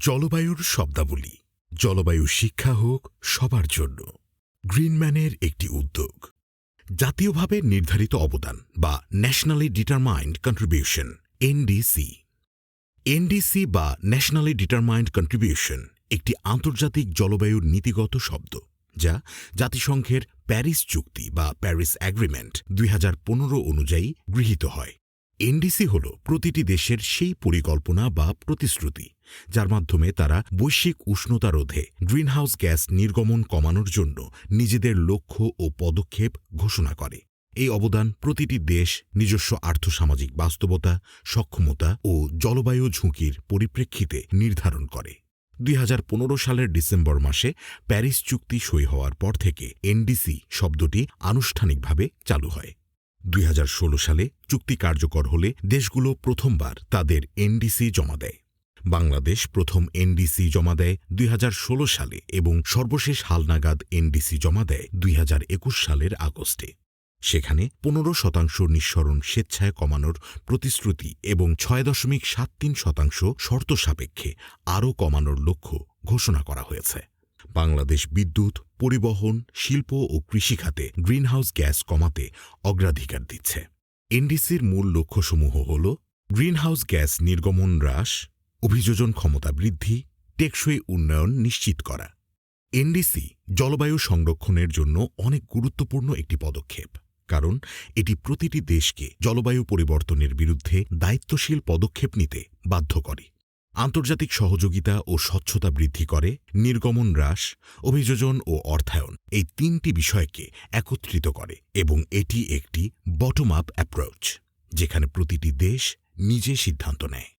জলবায়ুর শব্দাবলী। জলবায়ু শিক্ষা হোক সবার জন্য। গ্রিনম্যানের একটি উদ্যোগ। জাতীয়ভাবে নির্ধারিত অবদান বা nationally determined contribution NDC. NDC বা ন্যাশনালি ডিটারমাইন্ড কন্ট্রিবিউশন একটি আন্তর্জাতিক জলবায়ুর নীতিগত শব্দ যা জাতিসংঘের প্যারিস চুক্তি বা প্যারিস অ্যাগ্রিমেন্ট ২০১৫ অনুযায়ী গৃহীত হয়। এনডিসি হল প্রতিটি দেশের সেই পরিকল্পনা বা প্রতিশ্রুতি যার মাধ্যমে তারা বৈশ্বিক উষ্ণতা রোধে গ্রিনহাউস গ্যাস নির্গমন কমানোর জন্য নিজেদের লক্ষ্য ও পদক্ষেপ ঘোষণা করে। এই অবদান প্রতিটি দেশ নিজস্ব আর্থসামাজিক বাস্তবতা, সক্ষমতা ও জলবায়ু ঝুঁকির পরিপ্রেক্ষিতে নির্ধারণ করে। ২০১৫ সালের ডিসেম্বর মাসে প্যারিস চুক্তি সই হওয়ার পর থেকে এনডিসি শব্দটি আনুষ্ঠানিকভাবে চালু হয়। ২০১৬ সালে চুক্তি কার্যকর হলে দেশগুলো প্রথমবার তাদের এনডিসি জমা দেয়। বাংলাদেশ প্রথম এনডিসি জমা দেয় ২০১৬ সালে এবং সর্বশেষ হালনাগাদ এনডিসি জমা দেয় ২০২১ সালের আগস্টে। সেখানে ১৫% নিঃসরণ স্বেচ্ছায় কমানোর প্রতিশ্রুতি এবং ৬.৭৩% শর্ত সাপেক্ষে আরও কমানোর লক্ষ্য ঘোষণা করা হয়েছে। বাংলাদেশ বিদ্যুৎ, পরিবহন, শিল্প ও কৃষিখাতে গ্রিনহাউস গ্যাস কমাতে অগ্রাধিকার দিচ্ছে। এনডিসির মূল লক্ষ্যসমূহ হল গ্রিনহাউস গ্যাস নির্গমন হ্রাস, অভিযোজন ক্ষমতা বৃদ্ধি, টেকসই উন্নয়ন নিশ্চিত করা। এনডিসি জলবায়ু সংরক্ষণের জন্য অনেক গুরুত্বপূর্ণ একটি পদক্ষেপ, কারণ এটি প্রতিটি দেশকে জলবায়ু পরিবর্তনের বিরুদ্ধে দায়িত্বশীল পদক্ষেপ নিতে বাধ্য করে। আন্তর্জাতিক সহযোগিতা ও স্বচ্ছতা বৃদ্ধি করে, নির্গমন হ্রাস, অভিযোজন ও অর্থায়ন এই তিনটি বিষয়কে একত্রিত করে এবং এটি একটি বটম আপ অ্যাপ্রোচ যেখানে প্রতিটি দেশ নিজে সিদ্ধান্ত নেয়।